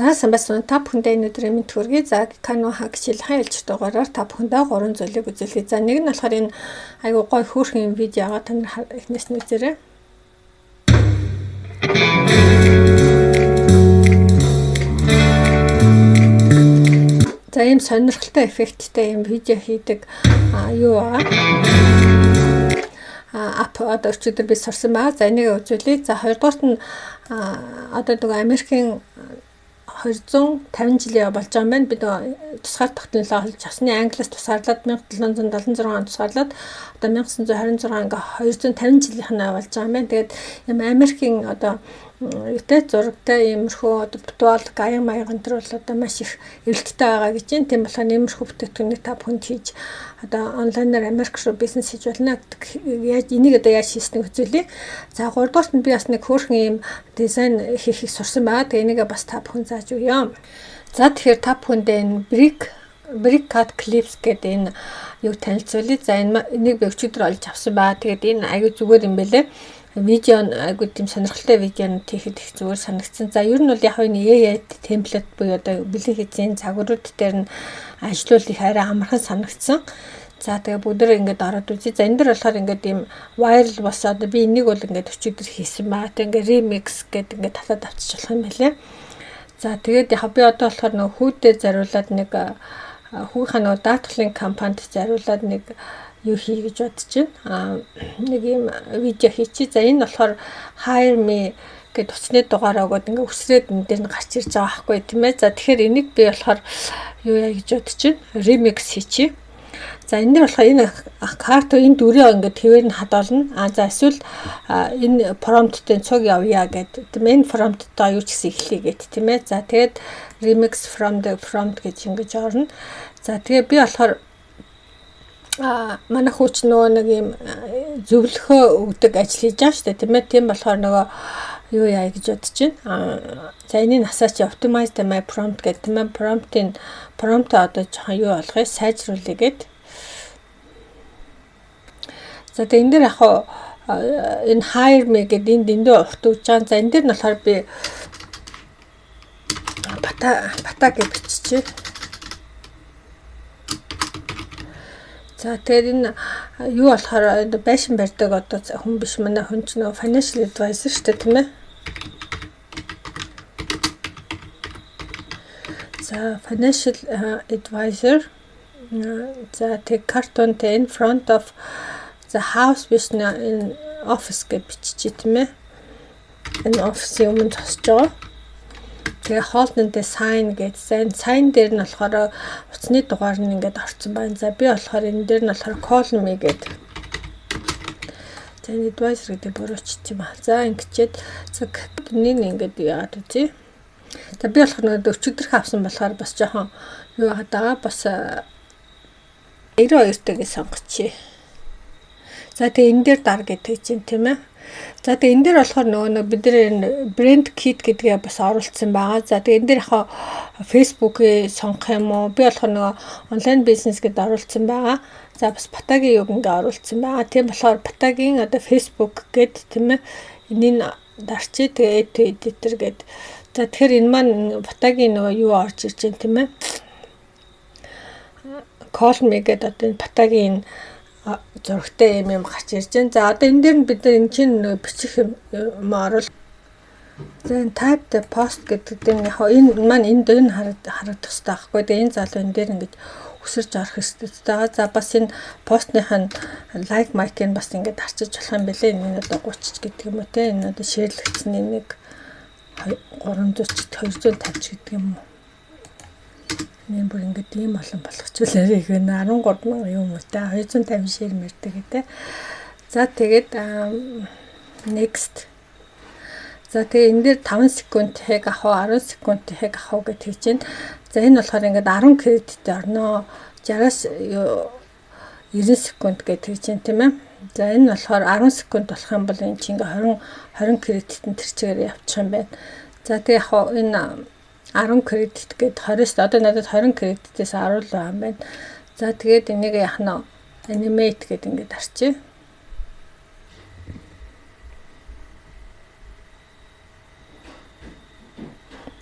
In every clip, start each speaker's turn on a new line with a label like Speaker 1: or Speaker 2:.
Speaker 1: Сайн байна. Та бүхэндээ энэ өдрийн мэнд хүргэе. За Canon хаг хичээл хайлж дугаараар та бүхэндээ 3 зүйлийг үзүүлье. За нэг нь болохоор энэ айгуу гой хөөрхөн видеогоо та нар эхнээс нь үзээрэй. За ийм сонирхолтой эффекттэй ийм видео хийдэг юу аа ап одоо өчигдөр би сурсан байгаа. За энийг үзүүлье. За хоёрдугаарт нь одоо нөгөө Америкийн 250 жилийн болж байгаа юм байна. Бид тусгаар тогтнолоо олж авсны англиас тусгаарлаад 1776 онд тусгаарлаад одоо 1926 ингээ 250 жилийнхэн болж байгаа юм байна. Тэгээд юм Америкийн одоо юутай зурагтай иймэрхүү одоо бутуал гаян маяг энэ бол одоо маш их эрэлттэй байгаа гэж юм. Тийм болохоор иймэрхүү бүтээгдэхүүнийг та бүхэнд хийж одоо онлайнаар Америк руу бизнес хийж болно. Яаж энийг одоо яаж хийснэг үзүүлье. За 3 дугаарт нь би бас нэг хөөрхөн ийм дизайн хийхийг сурсан байгаа. Тэгээ энийгээ бас та бүхэн зааж өгье. За тэгэхээр та бүхэндээ энэ brick cut clips гэдэг энэ юу танилцуулъя. За энийг би өчигдөр олж авсан байгаа. Тэгээд энэ аягүй зүгээр юм байлээ. Видео айгуу тийм сонирхолтой видеонууд хийхэд их зүгээр санагдсан. За ер нь бол яг энэ AI темплет буюу одоо бэлэн хийцэн загварууд дээр нь ажиллавал их арай амархан санагдсан. За тэгээ бүгдээ ингээд ороод үзье. За энэ дэр болохоор ингээд ийм viral бас одоо би энийг бол ингээд өчигдөр хийсэн баа. Тэг ингээд remix гэдэг ингээд татаад авчиж болох юм байлээ. За тэгээд яг би одоо болохоор нөгөө хүүдээ зариулаад нэг хүүхийнхээ нөгөө даатгалын компанид зариулаад нэг юу хий гэж бодож байна. Нэг юм видео хийчих. За энэ болохоор hire me гэдэг утасны дугаараа өгөөд ингээ өсрээд энэ дээр нь гарч ирж байгаа байхгүй тийм ээ. За тэгэхээр энийг би болохоор юу яа гэж бодож байна. Remix хийчих. За энэ дээр болохоор энэ карт энэ дүрээ ингээ твээр нь хадгална. За эсвэл энэ promptтэй цуг явъя гэдэг. Тийм энэ promptтой юу ч гэсэн эхлэе гэд тийм ээ. За тэгээд remix from the prompt гэж ингэж орно. За тэгээ би болохоор манай хүүч нөгөө нэг юм зөвлөхөө өгдөг ажил хийж байгаа шүү дээ тийм ээ. Тийм болохоор нөгөө юу яа гэж бодож байна. За энийг насаач optimize my prompt гэдэг тийм ээ. Prompt одоо жоохон юу болгоё сайжруулъя гэд. За тэгээ энэ дээр яг энэ hire me гэдэг энэ дэндүү урт үж байгаа. За энэ дээр нь болохоор би бата гэж биччихье. За тэгээд энэ юу болохоор байшин барьдаг одоо хүн биш манай хүн ч нөө financial advisor шүү дээ тийм ээ. За financial advisor за тэг картонтэй in front of the house биш энэ office гэж биччихье тийм ээ. Энэ офисын өмнө зогсож байгаа. Тэгээ хоолтонтэй sign гэдэг. Sign дээр нь болохоор утасны дугаар нь ингээд орсон байна. За би болохоор энэ дээр нь болохоор call me гэдэг. За энэ advisor гэдэг бурууч юм аа. За ингэчээд цаг нэг ингээд яагаад үзье. За би болохоор нөгөө өчигдөр авсан болохоор бас жоохон юу хадаа бас 92-тэйг сонгочихъя. За тэгээ энэ дээр дар гэдэг чинь тийм ээ. За тэгээ энэ дээр болохоор нөгөө бид нар брэнд кит гэдгээ бас оруулсан байгаа. За тэгээ энэ дээр яхаа Facebook-ийг сонгох юм уу? Би болохоор нөгөө онлайн бизнес гэдээ оруулсан байгаа. За бас Батагийн юг ингээ оруулсан байгаа. Тийм болохоор Батагийн одоо Facebook гэд тийм ээ. Энийг дарчи тэгээ editor гэд. За тэгэхээр энэ маань Батагийн нөгөө юу орж ирж байна тийм ээ. Call me гэд одоо Батагийн зурагтай юм гарч ирж байна. За одоо энэ дээр нь бид энэ чинь бичих юм оруул. За энэ type the post гэдэг нь яг энэ маань энэ дээр нь харагдах хэрэгтэй байхгүй. Тэгээ энэ залуу энэ дээр ингэж өсөрж орох хэрэгтэй. За бас энэ постных нь like mic-ийг бас ингэж арчиж болох юм бэлээ. Энэ одоо 30 гэдэг юм уу те. Энэ одоо шеэрлэгдсэн нэг 340 250 гэдэг юм уу. Энэ бүр ингээд ийм олон болгочихлаа их байна. 13,000 юм уу та 250 шир мэрдэг гэдэг. За тэгээд next. За тэгээ энэ дээр 5 секунд хэг авах 10 секунд хэг авах гэж хийж байна. За энэ болохоор ингээд 10 кредиттэй орно. 60-аас 90 секунд гэж хийж байна тийм ээ. За энэ болохоор 10 секунд болох юм бол энэ чинь ингээд 20 кредитэн тэр чигээр явчих юм байна. За тэгээ яг энэ 10 кредит гээд 20-с одоо надад 20 кредитээс 10 л байгаа юм байна. За тэгээд энийг яах нь animate гэдэг ингээд арчи.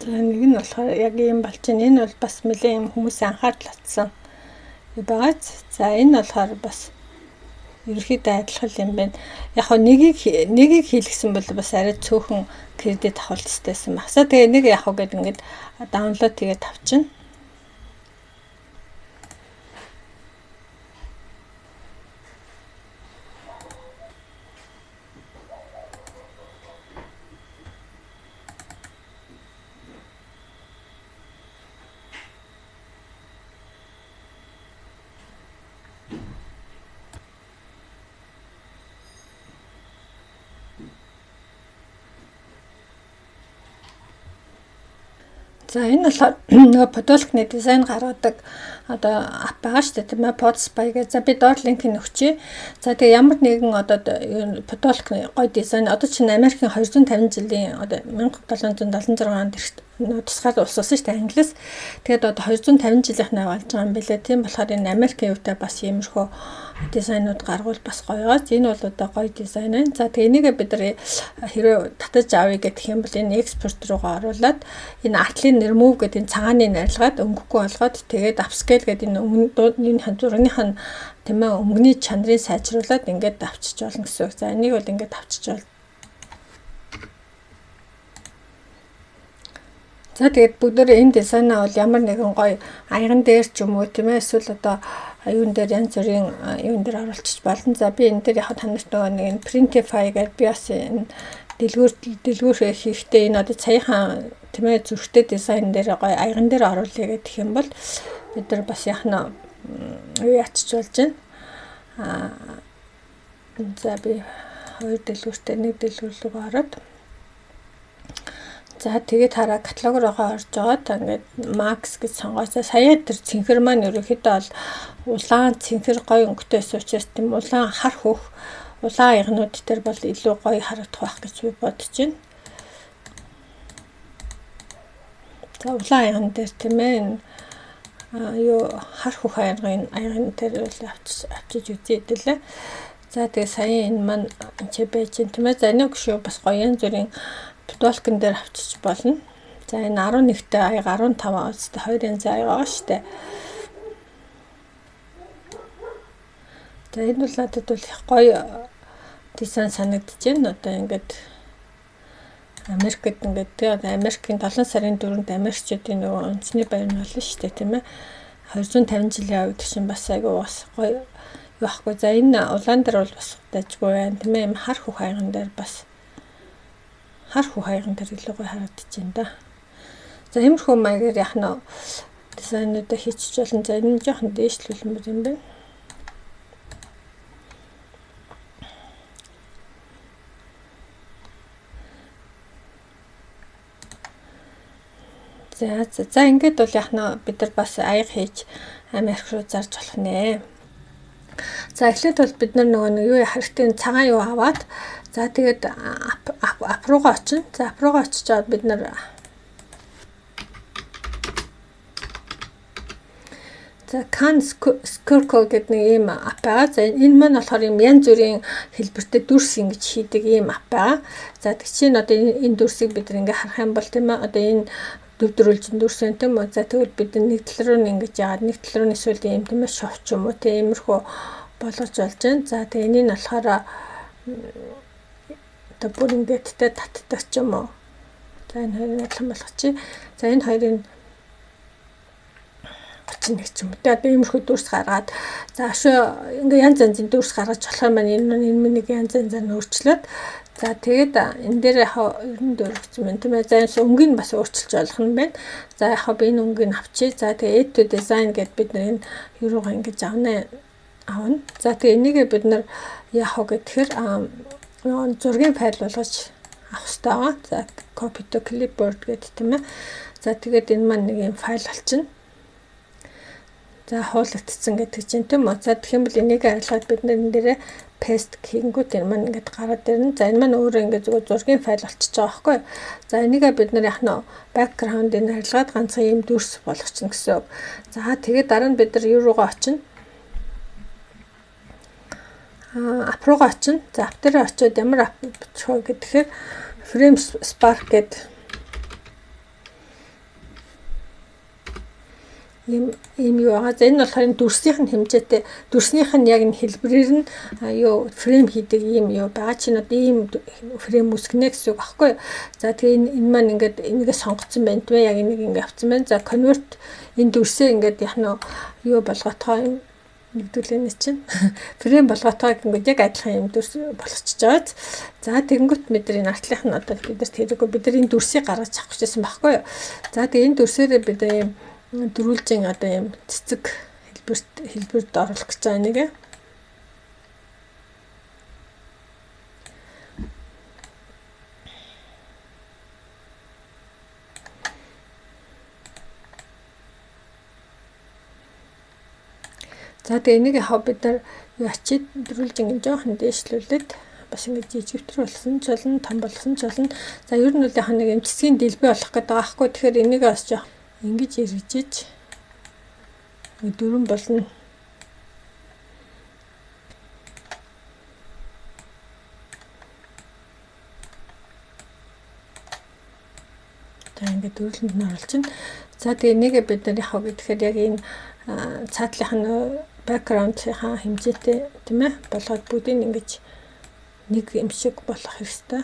Speaker 1: За нэг нь болохоор яг ийм болж байна. Энэ бол бас нэлээд юм хүмүүсийн анхаарал татсан байгааз. За энэ болохоор бас ерөөхдөө адилхан юм байна. Яг хоо нэгийг хийлгсэн бол бас арай цөөхөн кредит авах хэрэгтэйсэн багсаа. Тэгээ нэг яг хоо гэдэг ингээд даунлоод тэгээд авчихна. За энэ болохоор нөгөө Podolk-ны дизайн гаргадаг одоо ап байгаа шүү дээ тийм ээ. Podspy гэж. За би доор линкийг өгчээ. За тэгээ ямар нэгэн одоо Podolk-ны гоё дизайн одоо чинь Америкийн 250 жилийн одоо 1776 онд тусгаар улс болсон шүү дээ Англиас. Тэгээд одоо 250 жилийнхнээ болж байгаа юм билээ. Тийм болохоор энэ Америкийн үедээ бас иймэрхүү дизайнууд гаргуул бас гоёгоос. Энэ бол одоо гоё дизайн байна. За тэгээ энийгээ бид нар хэрвээ татаж авъя гэх юм бол энэ экспорт руугаа оруулаад энэ артлын remove гэдэг энэ цагааны нарилгаад өнгөхгүй болгоод тэгээд upscale гэдэг энэ өмнөдний зургийнх нь тийм ээ өнгөний чанарыг сайжруулад ингээд авчиж болно гэсэн үг. За энийг бол ингээд авчиж болно. За тэгээд бүгдээ энэ дизайнаа бол ямар нэгэн гоё аяган дээр ч юм уу тийм ээ эсвэл одоо юун дээр янз бүрийн юун дээр оруулчих болно. За би энэ дээр яг танарт нөгөө нэг Printify гэдэг би бас энэ дэлгүүр хийхдээ энэ одоо саяхан тийм ээ зүрхтэй дизайн дээр гоё аяган дээр оруулъя гэх юм бол бид нар бас яхна яачч болж байна. За би хоёр дэлгүүртэй нэг дэлгүүр рүү ороод за тэгээд хараа каталог руугаа орж байгаа. Та ингээд Max гэж сонгоосоо сая тэр цэнхэр маань ерөөхдөө бол улаан цэнхэр гоё өнгөтэйс учраас тийм улаан хар хөх улаан аягнууд дээр бол илүү гоё харагдах байх гэж би бодож байна. За улаан аягн дээр тийм ээ юу хар хөх аягн дээр бол авчиж үзье хэлээ. За тэгээ сая энэ маань чи байж тийм ээ. За нэг шүү бас гоё янз бүрийн Podolk-ын дээр авчиж болно. За энэ 11-тэй аяга 15 үстэй 2 янзын аяга байгаа шүү дээ. За энэ бол надад бол гоё дизайн санагдаж байна. Одоо ингээд Америкт ингээд тэгээ Америкийн 7 сарын 4-нд Америкчуудын нөгөө үндэсний баяр нь болно шүү дээ тийм ээ. 250 жилийн үед чинь бас айгүй бас гоё юу ахгүй. За энэ улаан дээр бол бас дажгүй байна тийм ээ. Хар хөх аяган дээр бас хар хөх аяган дээр илүү гоё харагдаж байна да. За иймэрхүү маягаар яхна дизайнуудаа хийчих болно. За энэ жоохон дээшлүүлмээр юм байна. За ингээд бол яхна бид нар бас аяг хийж Америк руу зарж болох нэ. За эхлээд бол бид нар нөгөө юу хэрэгтэй цагаан юу аваад за тэгээд ап руугаа очино. За ап руугаа очичоод бид нар за Can Circle гэдэг нэг ийм ап байгаа. За энэ маань болохоор юм янз бүрийн хэлбэртэй дүрс ингэж хийдэг ийм ап байгаа. За тэг чинь одоо энэ дүрсийг бид нар ингээ харах юм бол тийм ээ одоо энэ дөвдрүүлжин дүрс энэ тийм үү. За тэгвэл бид нэг тал руу ингэж яагаад нэг тал руу эсвэл ийм тийм ээ шовч юм уу тийм иймэрхүү болгож болж байна. За тэг энийг нь болохоор одоо бүр ингэдтэй татдаг ч юм уу. За энэ хоёрыг адилхан болгочих. За энэ хоёрын 31 ч юм уу. Тэгээ одоо иймэрхүү дүрс гаргаад за ашгүй ингээ янз янзын дүрс гаргаж болох юм байна. Энэ нэг янз янзаар өөрчлөөд за тэгээд энэ дээр яг 94 гэсэн юм тийм ээ. За энэ өнгийг бас өөрчилж болох юм байна. За яг би энэ өнгийг авчий. За тэгээ add to design гэд бид нар энэ юугаа ингэж авна. За тэгээ энийгээ бид нар яах вэ гэхээр зургийн файл болгож авах хэрэгтэй байгаа. За copy to clipboard гэдэг тийм ээ. За тэгээд энэ маань нэг юм файл болчихно. За хуулагдсан гэдэг чинь тийм үү. За тэгэх юм бол энийг арилгаад бид энэ дээрээ paste хийнгүүт энэ маань ингээд гараад ирнэ. За энэ маань өөрөө ингээд зүгээр зургийн файл болчихж байгаа байхгүй. За энийгээ бид нар яг нь background-ыг арилгаад ганцхан юм дүрс болгочихно гэсэн үг. За тэгээд дараа нь бид нар юу руугаа очино. Ап руугаа очино. За ап дээр очиод ямар ап бичих вэ гэхээр Frame Spark гэдэг ийм юу байгаа. За энэ болохоор дүрсийнх нь хэмжээтэй, дүрснийх нь яг энэ хэлбэрээр нь юу фрейм хийдэг ийм юу байгаа. Чинь одоо ийм фрейм үсгэнэ гэсэн үг багхгүй. За тэгээ энэ маань ингээд энийгээ сонгоцсон байна тийм ээ. Яг энийг ингээд авсан байна. За convert энэ дүрсээ ингээд яг нь юу болготгоо юм нэгдүүлэнэ чинь фрейм болготгоо ингээд яг адилхан юм дүрс болгочихж байгаа. За тэгэнгүүт бид нар энэ артлынх нь одоо бидэрт хэрэггүй бид нар энэ дүрсийг гаргаж авах гэжсэн багхгүй. За тэгээ энэ дүрсээрээ бид ийм дөрүүлжин одоо юм цэцэг хэлбэрт оруулах гэж байгаа нэг. За тэгээ энийг яхаа бид нар юу ачид дөрүүлжин жоохон дээшлүүлээд бас ингэж жижигтэр болсон ч болно, том болсон ч болно. За ер нь бол яг нэг юм цэцгийн дэлбээ болох гэдэг байгаа байхгүй. Тэгэхээр энийг бас жоох ингэж иржиж дөрвөн болно. За ингэ дөрвөлөнд нь оруулж чинь. За тэгээ энийг бид нар яхаа гэхээр яг энэ цаатлынх нь background-ийнхаа хэмжээтэй тийм ээ болгоод бүгдийг ингэж нэг юм шиг болох хэрэгтэй.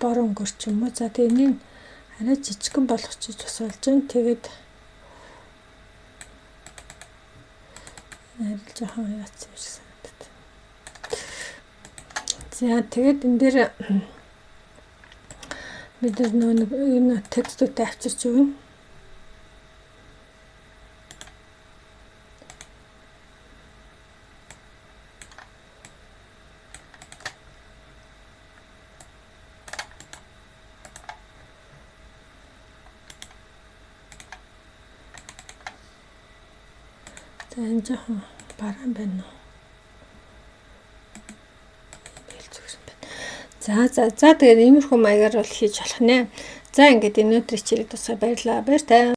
Speaker 1: Борон гөрч юм уу. За тэгээ энийг арай жижигхэн болгочих бас болж байна. Тэгээд арай жоохон яатсан юм шиг санагдаад. За тэгээд энэ дээр бид нэг энэ текстүүдтэй авчирч өгнө. Энэ жоохон бараан байна уу? За тэгээд иймэрхүү маягаар бол хийж болох нэ. За ингээд энэ өдрийн чирэг тусгай баярлалаа. Баяртай.